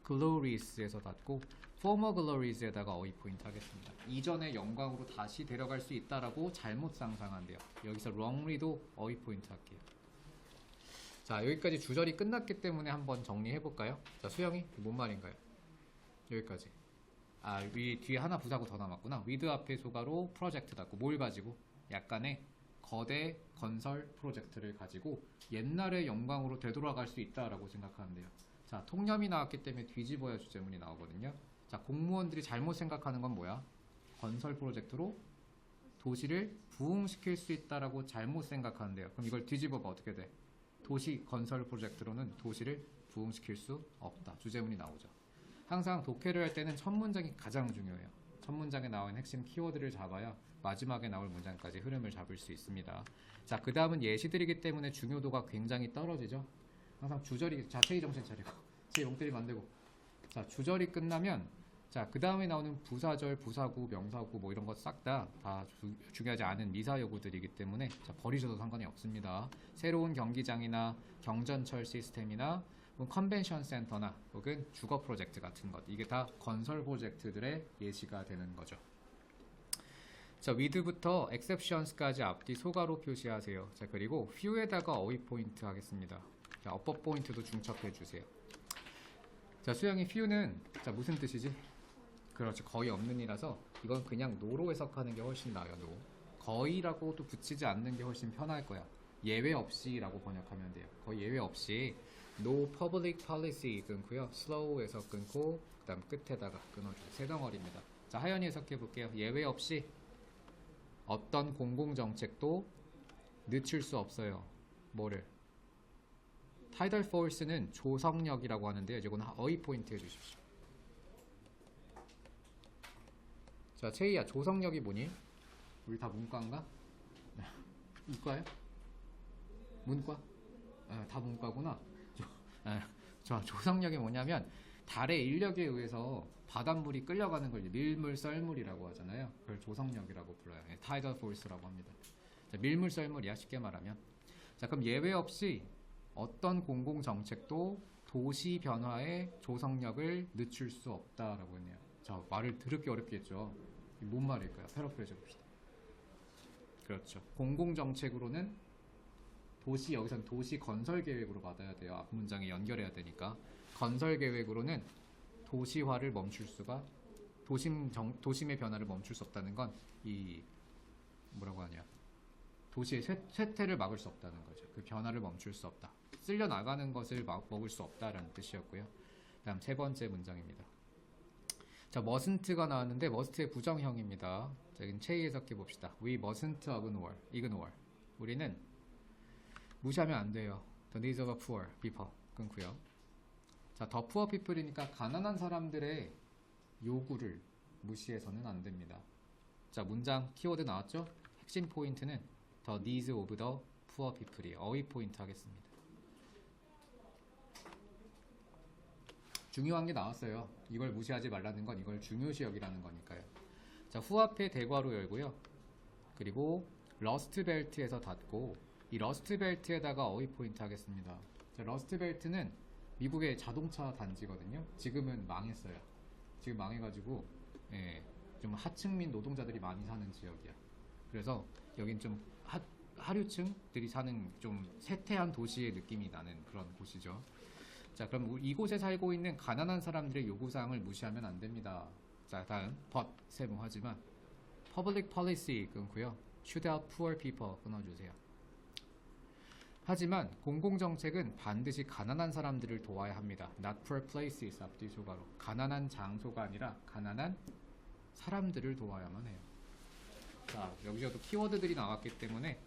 glorious에서 닫고 former glorious에다가 어휘 포인트 하겠습니다. 이전의 영광으로 다시 데려갈 수 있다라고 잘못 상상한대요. 여기서 wrongly도 어휘 포인트 할게요. 자, 여기까지 주절이 끝났기 때문에 한번 정리해 볼까요? 자, 수영이 뭔 말인가요? 여기까지. 아, 뒤에 하나 부사고 더 남았구나. with 앞에 소가로 프로젝트 닫고 뭘 가지고? 약간의 거대 건설 프로젝트를 가지고 옛날의 영광으로 되돌아갈 수 있다라고 생각하는데요. 자, 통념이 나왔기 때문에 뒤집어야 주제문이 나오거든요. 자, 공무원들이 잘못 생각하는 건 뭐야? 건설 프로젝트로 도시를 부흥시킬 수 있다라고 잘못 생각하는데요. 그럼 이걸 뒤집어봐 어떻게 돼? 도시 건설 프로젝트로는 도시를 부흥시킬 수 없다. 주제문이 나오죠. 항상 독해를 할 때는 첫 문장이 가장 중요해요. 첫 문장에 나온 핵심 키워드를 잡아야 마지막에 나올 문장까지 흐름을 잡을 수 있습니다. 자, 그 다음은 예시들이기 때문에 중요도가 굉장히 떨어지죠. 항상 주절이 자체의 정신 차리고 제 용들이 만들고 자, 주절이 끝나면 자, 그 다음에 나오는 부사절, 부사구, 명사구 뭐 이런 거 싹 다 중요하지 않은 미사여구들이기 때문에 자, 버리셔도 상관이 없습니다. 새로운 경기장이나 경전철 시스템이나 컨벤션 센터나 혹은 주거 프로젝트 같은 것 이게 다 건설 프로젝트들의 예시가 되는 거죠. 자, with부터 exceptions까지 앞뒤 소가로 표시하세요. 자, 그리고 few에다가 어휘 포인트 하겠습니다. 자, 어법 포인트도 중첩해 주세요. 자, 수영이 few는 자, 무슨 뜻이지? 그렇죠. 거의 없는 이라서 이건 그냥 no로 해석하는 게 훨씬 나아요. no. 거의라고도 붙이지 않는 게 훨씬 편할 거야. 예외 없이라고 번역하면 돼요. 거의 예외 없이 no public policy 끊고요. slow에서 끊고 그 다음 끝에다가 끊어주고 세 덩어리입니다. 자, 하연이 해석해 볼게요. 예외 없이 어떤 공공정책도 늦출 수 없어요. 뭐를? tidal force는 조성력이라고 하는데요. 이거는 어휘 포인트 해주십시오. 자, 채희야, 조성력이 뭐니? 우리 다 문과인가? 이과요? 문과? 아, 다 문과구나. 조성력이 뭐냐면 달의 인력에 의해서 바닷물이 끌려가는 걸 밀물 썰물이라고 하잖아요. 그걸 조성력이라고 불러요. tidal force라고 합니다. 자, 밀물 썰물이야, 쉽게 말하면. 자, 그럼 예외 없이 어떤 공공 정책도 도시 변화에 조성력을 늦출 수 없다라고 했네요. 자, 말을 더럽게 어렵게 했죠. 이게 뭔 말일까요? 패러프레이즈 봅시다. 그렇죠. 공공 정책으로는 여기선 도시 건설 계획으로 받아야 돼요. 앞 문장에 연결해야 되니까. 건설 계획으로는 도시화를 멈출 수가, 도심의 변화를 멈출 수 없다는 건 이 뭐라고 하냐, 도시의 쇠퇴를 막을 수 없다는 거죠. 그 변화를 멈출 수 없다. 쓸려 나가는 것을 먹을 수 없다라는 뜻이었고요. 다음 세 번째 문장입니다. 자, mustn't가 나왔는데 must의 부정형입니다. 자, 여긴 체의 해석해 봅시다. We mustn't ignore. 우리는 무시하면 안 돼요. The needs of the poor people. 끊고요. 자, the poor people이니까 가난한 사람들의 요구를 무시해서는 안 됩니다. 자, 문장 키워드 나왔죠? 핵심 포인트는 the needs of the poor people이 어휘 포인트 하겠습니다. 중요한 게 나왔어요. 이걸 무시하지 말라는 건 이걸 중요시 여기라는 거니까요. 자, 후앞에 대괄호 열고요. 그리고 러스트 벨트에서 닫고 이 러스트 벨트에다가 어휘 포인트 하겠습니다. 자, 러스트 벨트는 미국의 자동차 단지거든요. 지금은 망했어요. 지금 망해가지고 좀 하층민 노동자들이 많이 사는 지역이야. 그래서 여긴 좀 하류층들이 사는 좀 세태한 도시의 느낌이 나는 그런 곳이죠. 자, 그럼 이곳에 살고 있는 가난한 사람들의 요구사항을 무시하면 안 됩니다. 자, 다음 but 세모하지만 public policy 끊고요. should help poor people 끊어주세요. 하지만 공공정책은 반드시 가난한 사람들을 도와야 합니다. not poor places 앞뒤 소가로. 가난한 장소가 아니라 가난한 사람들을 도와야만 해요. 자, 여기서도 키워드들이 나왔기 때문에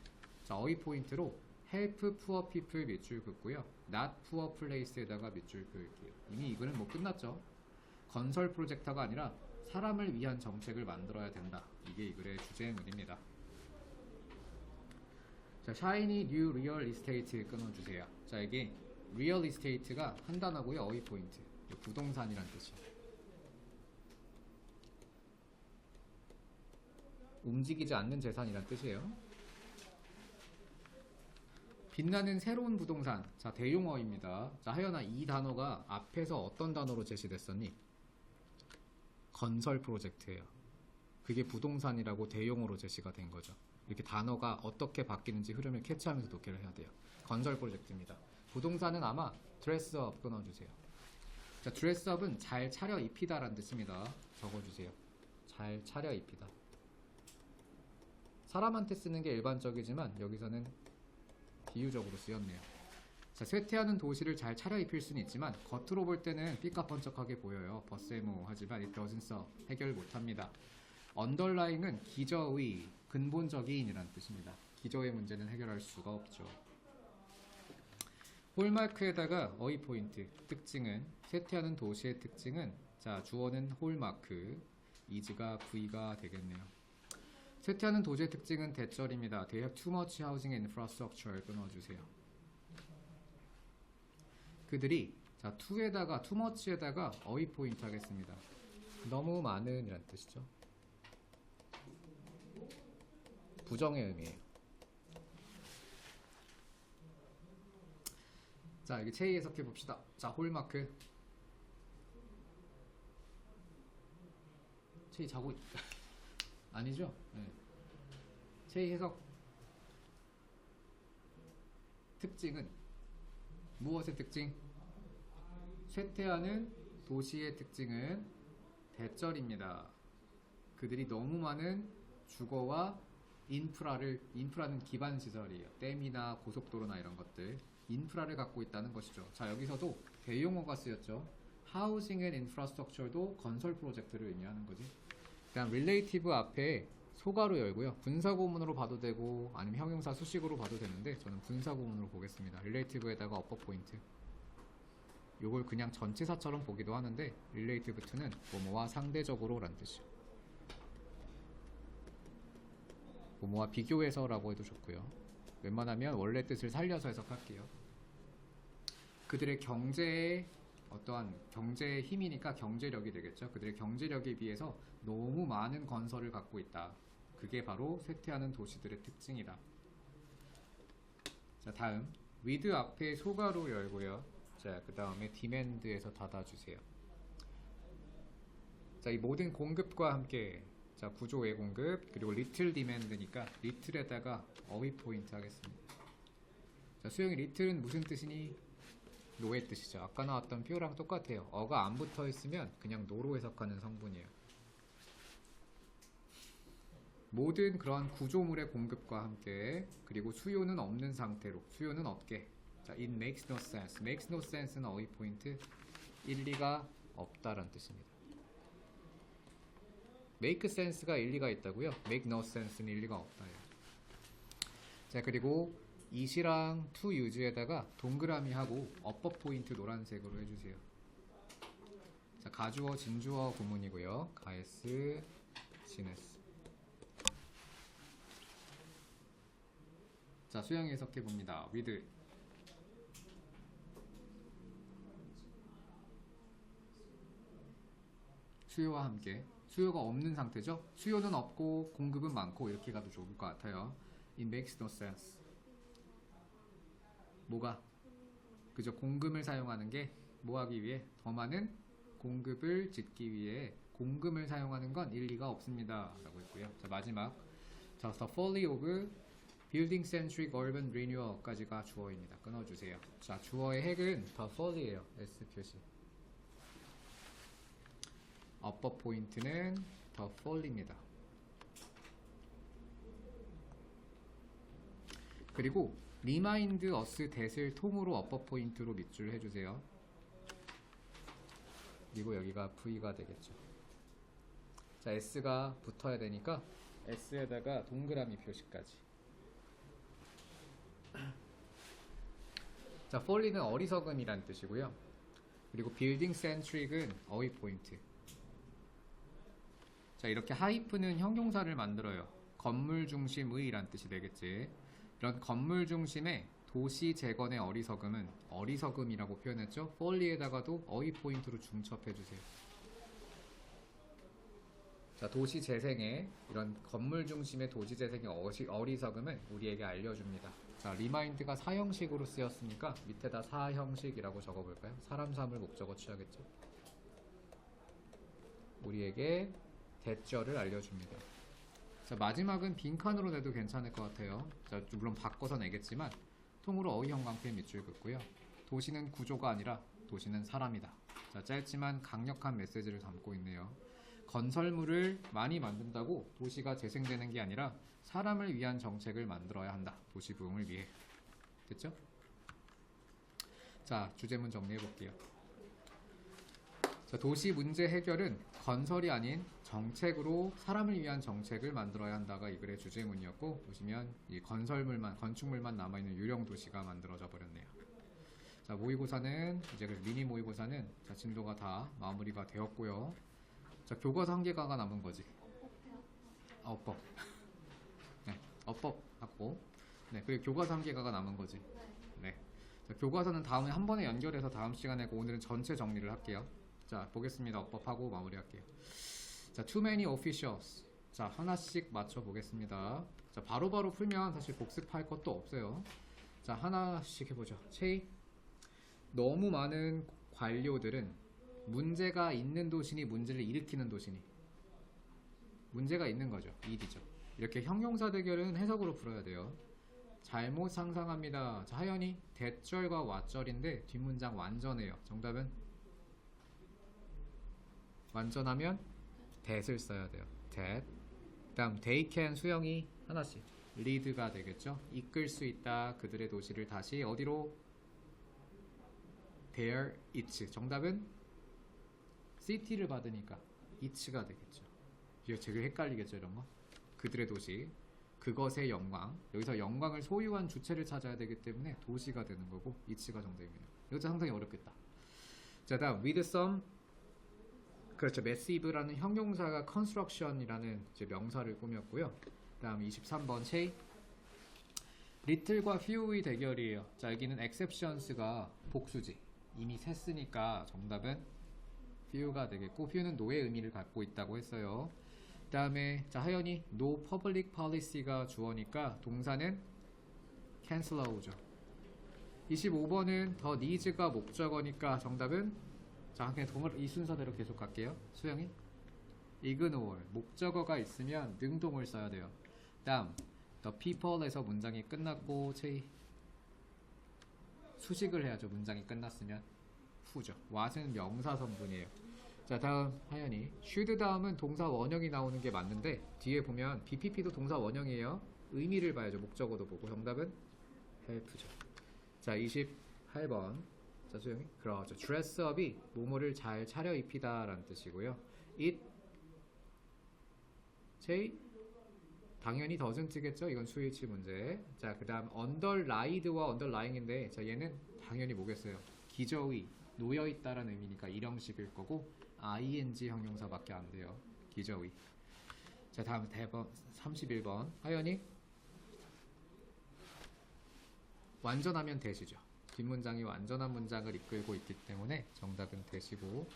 자, 어휘 포인트로 help poor people 밑줄 긋고요. not poor place에다가 밑줄 그을게요. 이미 이거는 뭐 끝났죠. 건설 프로젝터가 아니라 사람을 위한 정책을 만들어야 된다. 이게 이 글의 주제문입니다. 자, shiny new real estate 끊어주세요. 자, 이게 real estate가 한 단어고요. 어휘 포인트. 부동산이란 뜻이에요. 움직이지 않는 재산이란 뜻이에요. 빛나는 새로운 부동산. 자, 대용어입니다. 자, 하연아, 이 단어가 앞에서 어떤 단어로 제시됐었니? 건설 프로젝트예요. 그게 부동산이라고 대용어로 제시가 된 거죠. 이렇게 단어가 어떻게 바뀌는지 흐름을 캐치하면서 독해를 해야 돼요. 건설 프로젝트입니다. 부동산은 아마 dress up 끊어주세요. 자, dress up은 잘 차려 입히다 라는 뜻입니다. 적어주세요. 잘 차려 입히다. 사람한테 쓰는 게 일반적이지만 여기서는 비유적으로 쓰였네요. 자, 쇠퇴하는 도시를 잘 차려입힐 수는 있지만 겉으로 볼 때는 삐까뻔쩍하게 보여요. 버세모 하지만 it doesn't solve. 해결 못합니다. underlying은 기저의, 근본적인이라는 뜻입니다. 기저의 문제는 해결할 수가 없죠. 홀마크에다가 어휘 포인트. 특징은 쇠퇴하는 도시의 특징은 자, 주어는 홀마크, is가 V가 되겠네요. 쇠퇴하는 도시의 특징은 대절입니다. They have too much housing and infrastructure 끊어주세요. 그들이 자, to에다가 too much에다가 어휘 포인트 하겠습니다. 너무 많은 이란 뜻이죠. 부정의 의미예요. 자, 여기 체의 해석해 봅시다. 자, 홀마크. 체의 자고 아니죠? 네. 체의 해석. 특징은 무엇의 특징? 쇠퇴하는 도시의 특징은 대절입니다. 그들이 너무 많은 주거와 인프라는 기반 시설이에요. 댐이나 고속도로나 이런 것들. 인프라를 갖고 있다는 것이죠. 자, 여기서도 대용어가 쓰였죠. Housing and Infrastructure도 건설 프로젝트를 의미하는 거지. 그다음 relative 앞에 소가로 열고요. 분사구문으로 봐도 되고 아니면 형용사 수식으로 봐도 되는데 저는 분사구문으로 보겠습니다. relative에다가 upper point. 요걸 그냥 전치사처럼 보기도 하는데 relative to는 뭐뭐와 상대적으로 라는 뜻이요. 뭐뭐와 비교해서 라고 해도 좋고요. 웬만하면 원래 뜻을 살려서 해석할게요. 그들의 경제의 어떠한 경제의 힘이니까 경제력이 되겠죠. 그들의 경제력에 비해서 너무 많은 건설을 갖고 있다. 그게 바로 쇠퇴하는 도시들의 특징이다. 자, 다음 with 앞에 소가로 열고요. 자, 그 다음에 demand에서 닫아주세요. 자, 이 모든 공급과 함께 자, 구조의 공급 그리고 little demand니까 little에다가 어휘 포인트 하겠습니다. 자, 수영이 little은 무슨 뜻이니? 노의 뜻이죠. 아까 나왔던 표랑 똑같아요. 어가 안 붙어 있으면 그냥 노로 해석하는 성분이에요. 모든 그런 구조물의 공급과 함께 그리고 수요는 없는 상태로 수요는 없게. 자, it makes no sense. makes no sense는 어휘 포인트 일리가 없다라는 뜻입니다. make sense가 일리가 있다고요. make no sense는 일리가 없다예요. 자, 그리고 it이랑 to use에다가 동그라미 하고 upper 포인트 노란색으로 해주세요. 자, 가주어 진주어 구문이고요. 가에스 지네스. 자, 수영이 해석해 봅니다. with 수요와 함께. 수요가 없는 상태죠. 수요는 없고 공급은 많고 이렇게 가도 좋을 것 같아요. It makes no sense. 뭐가? 그저 공금을 사용하는 게 뭐 하기 위해? 더 많은 공급을 짓기 위해 공금을 사용하는 건 일리가 없습니다. 라고 했고요. 자, 마지막. 자, the folly of building centric urban renewal까지가 주어입니다. 끊어주세요. 자, 주어의 핵은 the folly예요. S 표시. upper 포인트는 the fall입니다. 그리고 remind us that을 통으로 upper 포인트로 밑줄 해주세요. 그리고 여기가 V가 되겠죠. 자, S가 붙어야 되니까 S에다가 동그라미 표시까지. 자, fall이는 어리석음이란 뜻이고요. 그리고 building centric은 어휘 포인트. 자, 이렇게 하이프는 형용사를 만들어요. 건물 중심의 란 뜻이 되겠지. 이런 건물 중심의 도시 재건의 어리석음은 어리석음이라고 표현했죠. folly에다가도 어휘 포인트로 중첩해주세요. 자, 도시 재생의 이런 건물 중심의 도시 재생의 어리석음을 우리에게 알려줍니다. 자, remind가 사형식으로 쓰였으니까 밑에다 사형식이라고 적어볼까요? 사람 삼을 목적어 취하겠죠. 우리에게 대절을 알려줍니다. 자, 마지막은 빈칸으로 내도 괜찮을 것 같아요. 자, 물론 바꿔서 내겠지만 통으로 어휘 형광펜 밑줄 긋고요. 도시는 구조가 아니라 도시는 사람이다. 자, 짧지만 강력한 메시지를 담고 있네요. 건설물을 많이 만든다고 도시가 재생되는 게 아니라 사람을 위한 정책을 만들어야 한다. 도시 부흥을 위해. 됐죠? 자, 주제문 정리해 볼게요. 자, 도시 문제 해결은 건설이 아닌 정책으로 사람을 위한 정책을 만들어야 한다가 이 글의 주제문이었고, 보시면 이 건축물만 남아있는 유령 도시가 만들어져 버렸네요. 자, 모의고사는 이제 미니 모의고사는 자, 진도가 다 마무리가 되었고요. 자, 교과서 한 개가 남은 거지. 어법. 네, 어법 하고, 네, 그리고 교과서 한 개가 남은 거지. 네. 자, 교과서는 다음에 한 번에 연결해서 다음 시간에 하고 오늘은 전체 정리를 할게요. 자, 보겠습니다. 어법하고 마무리할게요. 자, too many officials. 자, 하나씩 맞춰보겠습니다. 자, 바로바로 풀면 사실 복습할 것도 없어요. 자, 하나씩 해보죠. 체이. 너무 많은 관료들은 문제가 있는 도시니 문제를 일으키는 도시니 문제가 있는 거죠. 일이죠. 이렇게 형용사 대결은 해석으로 풀어야 돼요. 잘못 상상합니다. 자, 하연이 대절과 와절인데 뒷문장 완전해요. 정답은 완전하면 that을 써야 돼요. that. 다음 they can 수영이 하나씩 lead가 되겠죠. 이끌 수 있다. 그들의 도시를 다시 어디로? there it's. 정답은 city를 받으니까 it가 되겠죠. 이거 되게 헷갈리겠죠, 이런 거. 그들의 도시, 그것의 영광. 여기서 영광을 소유한 주체를 찾아야 되기 때문에 도시가 되는 거고 이치가 정답이네요. 이것도 상당히 어렵겠다. 자, 다음 with some, 그렇죠. massive라는 형용사가 construction이라는 이제 명사를 꾸몄고요. 다음 23번 쉐이. little과 few의 대결이에요. 자, 여기는 exceptions가 복수지. 이미 셌으니까 정답은 few가 되겠고, few는 no의 의미를 갖고 있다고 했어요. 그 다음에 자, 하연이 no public policy가 주어니까 동사는 cancel out죠. 25번은 더 needs가 목적어니까 정답은 자, 그냥 이 순서대로 계속 갈게요. 수영이 ignore, 목적어가 있으면 능동을 써야 돼요. 다음 the people에서 문장이 끝났고 체이 수식을 해야죠. 문장이 끝났으면 후죠. what은 명사 성분이에요. 자, 다음 하연이 should 다음은 동사 원형이 나오는 게 맞는데 뒤에 보면 BPP도 동사 원형이에요. 의미를 봐야죠. 목적어도 보고. 정답은 help죠. 자, 28번. 자, 수영이 그렇죠. dress up이 뭐뭐를 잘 차려입히다 라는 뜻이고요. it 제이 당연히 doesn't겠죠. 이건 수일치 문제. 자, 그 다음 underlied와 underlying인데 자, 얘는 당연히 뭐겠어요. 기저의, 놓여있다라는 의미니까 일형식일 거고 ing 형용사밖에 안 돼요. 기저의. 자, 다음 대번 31번 하연이 완전하면 대시죠. 뒷문장이 완전한 문장을 이끌고 있기 때문에 정답은 대시고.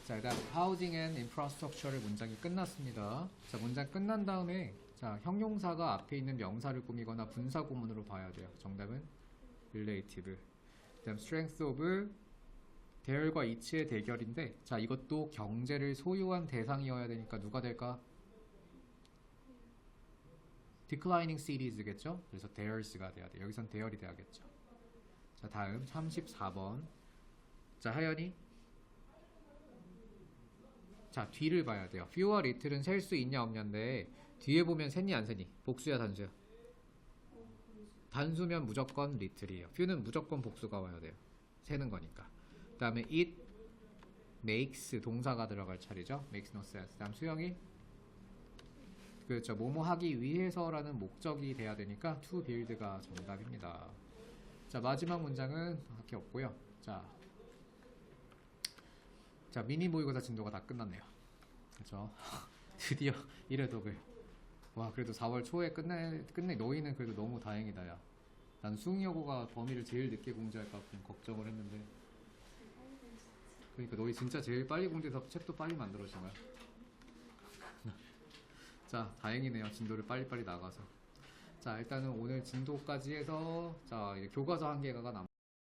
자, 그 다음 housing and infrastructure의 문장이 끝났습니다. 자, 문장 끝난 다음에 자, 형용사가 앞에 있는 명사를 꾸미거나 분사 구문으로 봐야 돼요. 정답은 relative. 그 다음 strength of 대열과 이치의 대결인데 자, 이것도 경제를 소유한 대상이어야 되니까 누가 될까? declining cities겠죠? 그래서 theirs가 돼야 돼요. 여기선 대열이 돼야겠죠. 자, 다음 34번. 자, 하연이 자, 뒤를 봐야 돼요. few와 little은 셀 수 있냐 없냐인데 뒤에 보면 셌니 안 셌니? 복수야 단수야? 단수면 무조건 little이에요. few는 무조건 복수가 와야 돼요. 세는 거니까. 그 다음에 it makes 동사가 들어갈 차례죠. makes no sense. 다음 수영이 그렇죠. 뭐뭐 하기 위해서라는 목적이 돼야 되니까 to build가 정답입니다. 자, 마지막 문장은 밖에 없고요. 자, 미니 모의고사 진도가 다 끝났네요. 그렇죠. 드디어 1회 독을. 와, 그래도 4월 초에 끝내 너희는 그래도 너무 다행이다. 야, 난 수응여고가 범위를 제일 늦게 공지할까 좀 걱정을 했는데. 그러니까 너희 진짜 제일 빨리 공지해서 책도 빨리 만들어진 거야. 자, 다행이네요. 진도를 빨리빨리 나가서. 자, 일단은 오늘 진도까지 해서 자, 이제 교과서 한 개가 남았어요.